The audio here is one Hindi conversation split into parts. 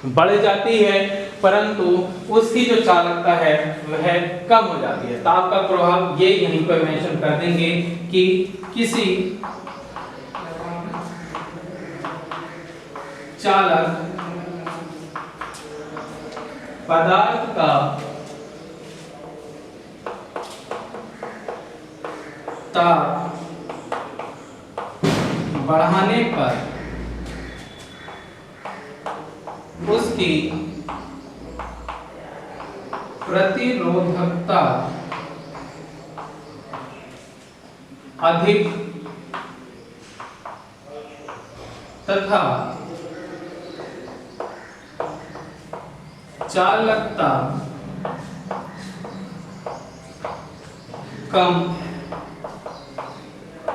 बढ़ जाती है, परंतु उसकी जो चालकता है वह कम हो जाती है। ताप का प्रभाव ये यहीं पर मेंशन कर देंगे कि किसी चालक पदार्थ का ताप बढ़ाने पर उसकी प्रतिरोधकता अधिक तथा चालकता कम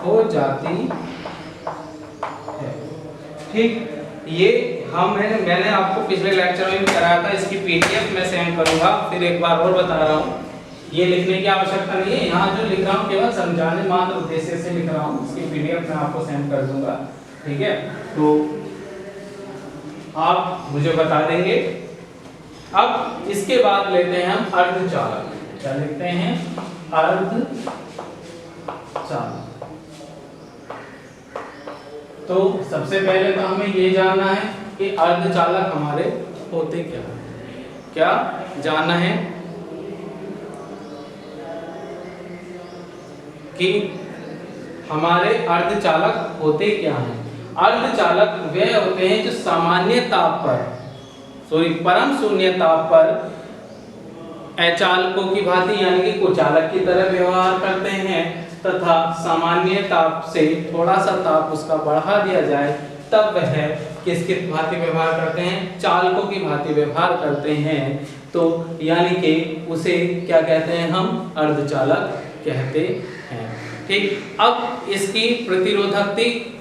हो जाती है। ठीक, ये मैंने आपको पिछले लेक्चर में भी कराया था। इसकी पीडीएफ मैं सेंड करूंगा, फिर एक बार और बता रहा हूँ। ये लिखने की आवश्यकता नहीं है, यहाँ जो लिख रहा हूँ केवल समझाने मात्र उद्देश्य से लिख रहा हूँ। इसकी पीडीएफ मैं आपको सेंड कर दूंगा, ठीक है? तो आप मुझे बता देंगे। अब इसके बाद लेते हैं हम अर्धचालक। क्या लिखते हैं? अर्धचालक। तो सबसे पहले तो हमें ये जानना है कि अर्धचालक हमारे होते क्या हैं। क्या जानना है कि हमारे अर्धचालक होते क्या हैं। अर्धचालक वे होते हैं जो सामान्य ताप पर परम शून्य ताप पर अचालकों की भांति यानी कि कुचालक की तरह व्यवहार करते हैं, तथा सामान्य ताप से थोड़ा सा ताप उसका बढ़ा दिया जाए तब वह किसकी भांति व्यवहार करते हैं? चालकों की भांति व्यवहार करते हैं। तो यानी कि उसे क्या कहते हैं? हम अर्धचालक कहते हैं। ठीक, अब इसकी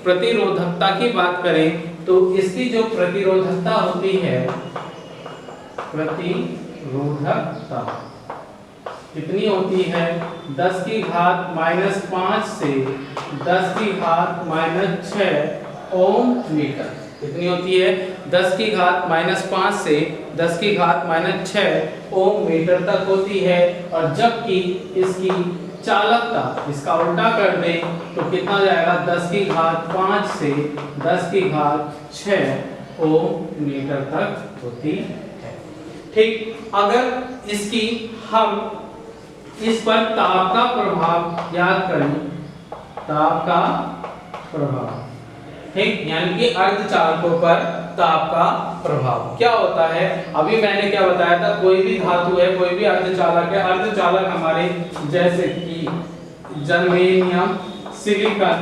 प्रतिरोधकता की बात करें तो इसकी जो प्रतिरोधकता होती है, प्रतिरोधकता कितनी होती है? 10 की घात -5 से 10 की घात -6 ओम मीटर। कितनी होती है? 10 की घात -5 से 10 की घात -6 ओम मीटर तक होती है। और जबकि इसकी चालकता, इसका उल्टा कर दें तो कितना जाएगा? 10 की घात 5 से 10 की घात 6 ओम मीटर तक होती है। ठीक, अगर इसकी हम इस पर ताप का प्रभाव याद करें, ताप का प्रभाव, ठीक, यानी कि अर्धचालकों पर ताप का प्रभाव क्या होता है? अभी मैंने क्या बताया था? कोई भी धातु है, कोई भी अर्धचालक है। अर्धचालक हमारे जैसे कि जर्मेनियम, सिलिकॉन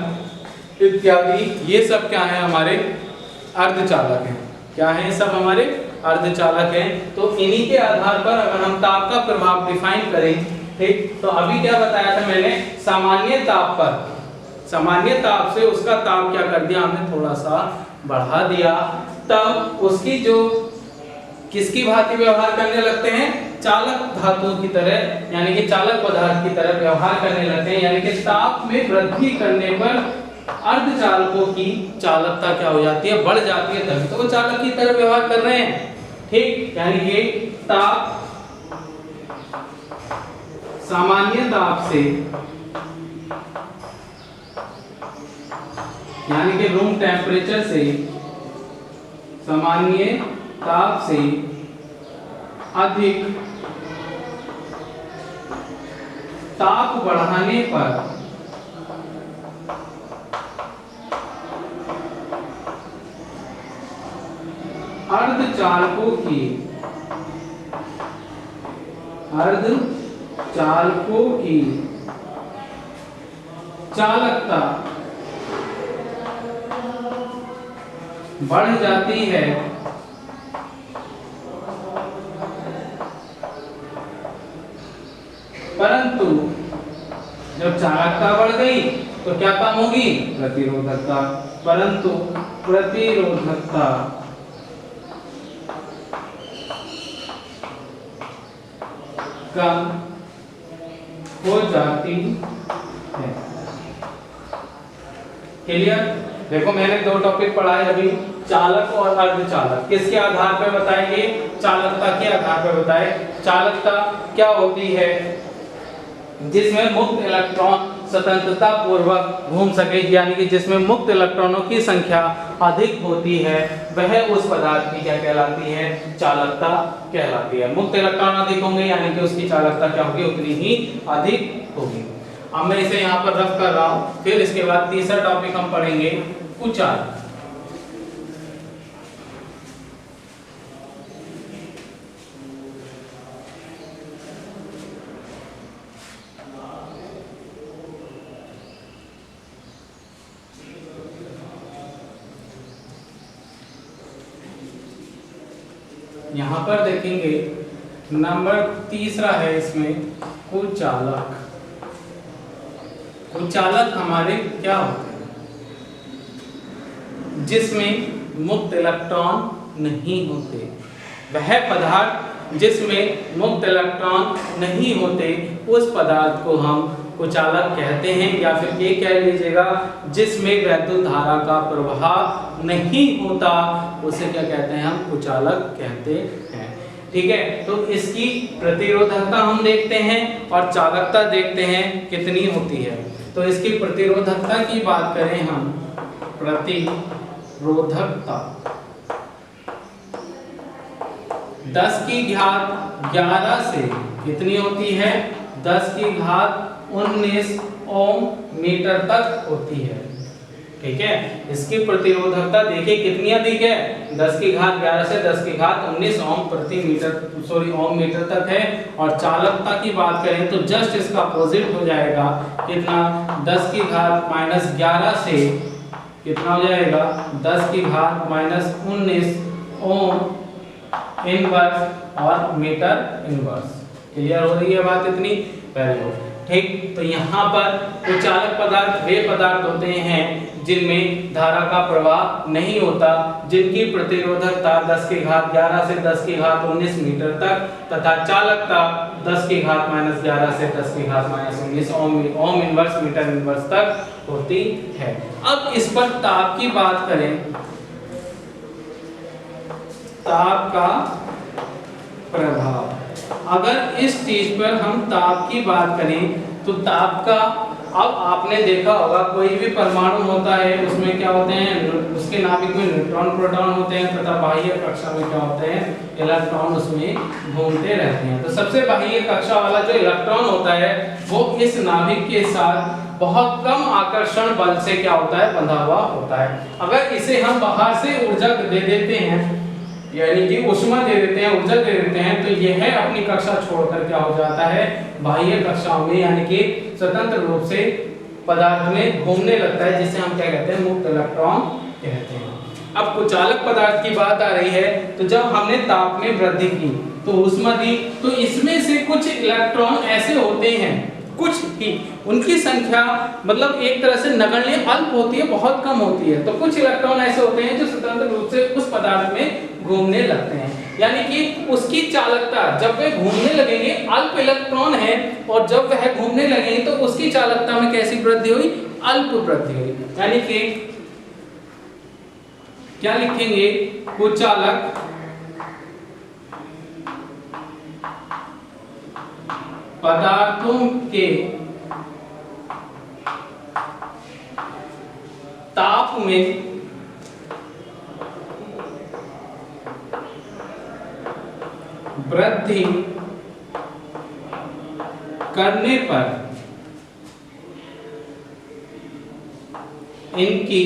इत्यादि, ये सब क्या है? हमारे अर्धचालक हैं। क्या है? सब हमारे अर्धचालक हैं। तो इन्हीं के आधार पर अगर हम ताप का प्रभाव डिफाइन करें, ठीक, तो अभी क्या बताया था मैंने? सामान्य ताप पर, सामान्य ताप से उसका ताप क्या कर दिया हमने? थोड़ा सा बढ़ा दिया, तब उसकी जो किसकी भांति व्यवहार करने लगते हैं? चालक धातुओं की तरह, यानी कि चालक पदार्थ की तरह व्यवहार करने लगते हैं। यानी कि ताप में वृद्धि करने पर अर्धचालकों की चालकता क्या हो जाती है? बढ़ जाती है, तभी तो वो चालक की तरह व्यवहार कर रहे हैं। ठीक, यानी कि ताप सामान्य ताप से, यानी कि रूम टेम्परेचर से, सामान्य ताप से अधिक ताप बढ़ाने पर अर्धचालकों की चालकता बढ़ जाती है, परंतु जब चालकता बढ़ गई तो क्या कम होगी? प्रतिरोधकता। परंतु प्रतिरोधकता कम हो जाती है। क्लियर? देखो मैंने 2 टॉपिक पढ़ा है अभी। चालक और अर्धचालक किसके आधार पर बताएंगे? चालकता के आधार पर बताए। चालकता क्या होती है? जिसमें मुक्त इलेक्ट्रॉन स्वतंत्रता पूर्वक घूम सके, यानी कि जिसमें मुक्त इलेक्ट्रॉनों की संख्या अधिक होती है, वह उस पदार्थ की क्या कहलाती है? चालकता कहलाती है। मुक्त इलेक्ट्रॉन अधिक होंगे यानी कि उसकी चालकता क्या होगी? उतनी ही अधिक होगी। अब मैं इसे यहाँ पर रख कर रहा हूँ, फिर इसके बाद तीसरा टॉपिक हम पढ़ेंगे कुचालक। यहाँ पर देखेंगे नंबर तीसरा है इसमें कुचालक। कुचालक हमारे क्या होते हैं? जिसमें मुक्त इलेक्ट्रॉन नहीं होते। वह पदार्थ जिसमें मुक्त इलेक्ट्रॉन नहीं होते उस पदार्थ को हम कुचालक कहते हैं, या फिर ये कह लीजिएगा जिसमें वैद्युत धारा का प्रवाह नहीं होता उसे क्या कहते हैं? हम कुचालक कहते हैं। ठीक है, तो इसकी प्रतिरोधकता हम देखते हैं और चालकता देखते हैं कितनी होती है। तो इसकी प्रतिरोधकता की बात करें हम, प्रतिरोधकता 10 की घात 11 से कितनी होती है? 10 की घात 19 ओम मीटर तक होती है। ठीक है, इसकी प्रतिरोधकता देखिए कितनी अधिक है? 10 की घात 11 से 10 की घात 19 ओम मीटर तक है। और चालकता की बात करें तो जस्ट इसका अपोजिट हो जाएगा। कितना? 10 की घात -11 से कितना हो जाएगा? 10 की घात -19 ओम इनवर्स और मीटर इनवर्स। क्लियर हो रही है बात इतनी? Very good. ठीक, तो यहाँ पर कुचालक पदार्थ वे पदार्थ होते हैं जिनमें धारा का प्रवाह नहीं होता, जिनकी प्रतिरोधकता 10 की घात 11 से 10 की घात 19 मीटर तक तथा चालकता 10 की घात -11 से 10 की घात -19 ओम इनवर्स मीटर इनवर्स तक होती है। अब इस पर ताप की बात करें, ताप का प्रभाव। अगर इस चीज पर हम ताप की बात करें तो ताप का, अब आपने देखा होगा कोई भी परमाणु होता है उसमें क्या होते हैं? उसके नाभिक में न्यूट्रॉन प्रोटॉन होते हैं तथा बाह्य कक्षा में क्या होते हैं? इलेक्ट्रॉन उसमें घूमते रहते हैं। तो सबसे बाह्य कक्षा वाला जो इलेक्ट्रॉन होता है वो इस नाभिक के साथ बहुत कम आकर्षण बल से क्या होता है? बंधा हुआ होता है। अगर इसे हम बाहर से ऊर्जा दे देते हैं, यानी कि ऊष्मा दे देते हैं, ऊर्जा दे देते हैं, तो यह अपनी कक्षा छोड़कर क्या हो जाता है? बाह्य कक्षाओं में यानी कि स्वतंत्र रूप से पदार्थ में घूमने लगता है, जिसे हम क्या कहते हैं? मुक्त इलेक्ट्रॉन कहते हैं। अब कुचालक पदार्थ की बात आ रही है, तो जब हमने ताप में वृद्धि की तो ऊष्मा दी, तो इसमें से कुछ इलेक्ट्रॉन ऐसे होते हैं, कुछ ही, उनकी संख्या मतलब एक तरह से नगण्य अल्प होती है, बहुत कम होती है। तो कुछ इलेक्ट्रॉन ऐसे होते हैं जो स्वतंत्र रूप से उस पदार्थ में घूमने लगते हैं, यानी कि उसकी चालकता जब वे घूमने लगेंगे, अल्प इलेक्ट्रॉन है और जब वह घूमने लगेंगे तो उसकी चालकता में कैसी वृद्धि हुई? अल्प वृद्धि हुई। यानी कि क्या लिखेंगे? कुचालक पदार्थों के ताप में वृद्धि करने पर इनकी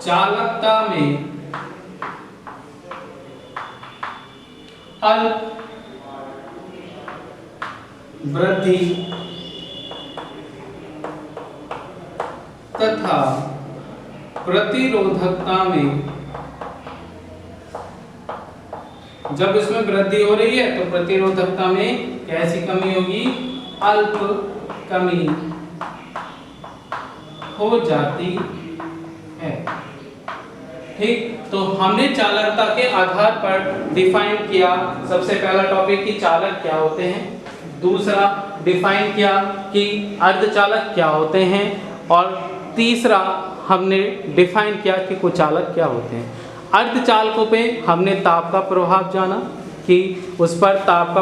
चालकता में अल्प वृद्धि तथा प्रतिरोधकता में, जब इसमें वृद्धि हो रही है तो प्रतिरोधकता में कैसी कमी होगी? अल्प कमी हो जाती है। ठीक, तो हमने चालकता के आधार पर डिफाइन किया। सबसे पहला टॉपिक कि चालक क्या होते हैं, दूसरा डिफाइन किया कि अर्धचालक क्या होते हैं, और तीसरा हमने डिफाइन किया कि कुचालक क्या होते हैं। अर्धचालकों पे हमने ताप का प्रभाव जाना कि उस पर ताप का